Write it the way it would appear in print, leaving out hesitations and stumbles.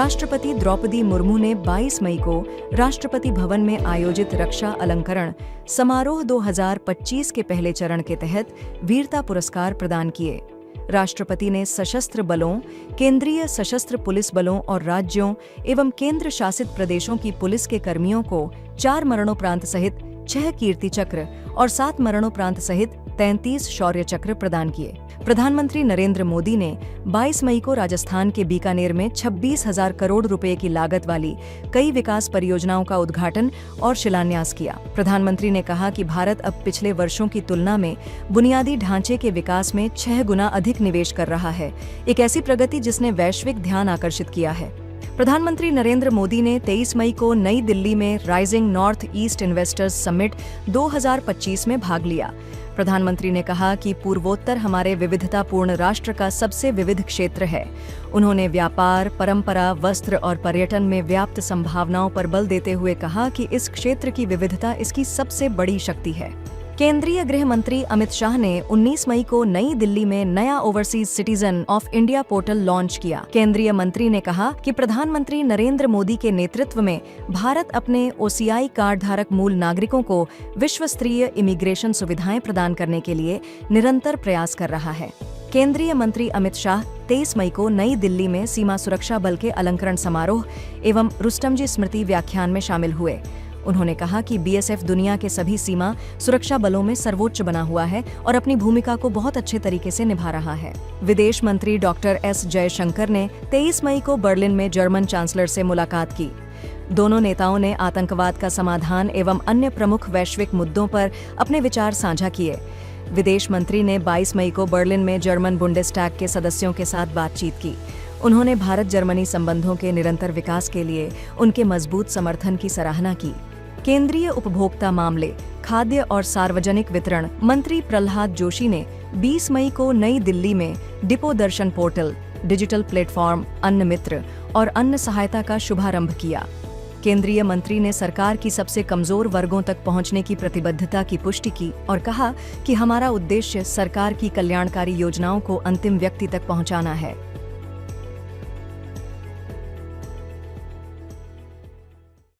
राष्ट्रपति द्रौपदी मुर्मू ने 22 मई को राष्ट्रपति भवन में आयोजित रक्षा अलंकरण समारोह 2025 के पहले चरण के तहत वीरता पुरस्कार प्रदान किए। राष्ट्रपति ने सशस्त्र बलों, केंद्रीय सशस्त्र पुलिस बलों और राज्यों एवं केंद्र शासित प्रदेशों की पुलिस के कर्मियों को 4 मरणोपरांत सहित 6 कीर्ति चक्र और 7 मरणोपरांत सहित 33 शौर्य चक्र प्रदान किए। प्रधानमंत्री नरेंद्र मोदी ने 22 मई को राजस्थान के बीकानेर में 26,000 करोड़ रुपए की लागत वाली कई विकास परियोजनाओं का उद्घाटन और शिलान्यास किया। प्रधानमंत्री ने कहा कि भारत अब पिछले वर्षों की तुलना में बुनियादी ढांचे के विकास में 6 गुना अधिक निवेश कर रहा है, एक ऐसी प्रगति जिसने वैश्विक ध्यान आकर्षित किया है। प्रधानमंत्री नरेंद्र मोदी ने 23 मई को नई दिल्ली में rising north east investors summit 2025 में भाग लिया। प्रधानमंत्री ने कहा कि पूर्वोत्तर हमारे विविधतापूर्ण राष्ट्र का सबसे विविध क्षेत्र है। उन्होंने व्यापार, परंपरा, वस्त्र और पर्यटन में व्याप्त संभावनाओं पर बल देते हुए कहा कि इस क्षेत्र की विविधता इसकी सबसे बड़ी शक्ति है। केंद्रीय गृह मंत्री अमित शाह ने 19 मई को नई दिल्ली में नया overseas citizen of India portal launch किया। केंद्रीय मंत्री ने कहा कि प्रधानमंत्री नरेंद्र मोदी के नेतृत्व में भारत अपने ओसीआई कार्ड धारक मूल नागरिकों को विश्व स्तरीय इमिग्रेशन सुविधाएं प्रदान करने के लिए निरंतर प्रयास कर रहा है। केंद्रीय मंत्री अमित शाह 23 मई को नई दिल्ली में सीमा सुरक्षा बल के अलंकरण समारोह एवं रुस्तमजी स्मृति व्याख्यान में शामिल हुए। उन्होंने कहा कि बीएसएफ दुनिया के सभी सीमा सुरक्षा बलों में सर्वोच्च बना हुआ है और अपनी भूमिका को बहुत अच्छे तरीके से निभा रहा है। विदेश मंत्री डॉक्टर एस जयशंकर ने 23 मई को बर्लिन में जर्मन चांसलर से मुलाकात की। दोनों नेताओं ने आतंकवाद का समाधान एवं अन्य प्रमुख वैश्विक मुद्दों पर अपने विचार साझा किए। विदेश मंत्री ने 22 मई को बर्लिन में जर्मन बुंडेस्टैग के सदस्यों के साथ बातचीत की। उन्होंने भारत जर्मनी संबंधों के निरंतर विकास के लिए उनके मजबूत समर्थन की सराहना की। केंद्रीय उपभोक्ता मामले, खाद्य और सार्वजनिक वितरण मंत्री प्रहलाद जोशी ने 20 मई को नई दिल्ली में डिपो दर्शन पोर्टल, डिजिटल प्लेटफॉर्म अन्न मित्र और अन्न सहायता का शुभारंभ किया। केंद्रीय मंत्री ने सरकार की सबसे कमजोर वर्गों तक पहुंचने की प्रतिबद्धता की पुष्टि की और कहा कि हमारा उद्देश्य सरकार की कल्याणकारी योजनाओं को अंतिम व्यक्ति तक पहुंचाना है।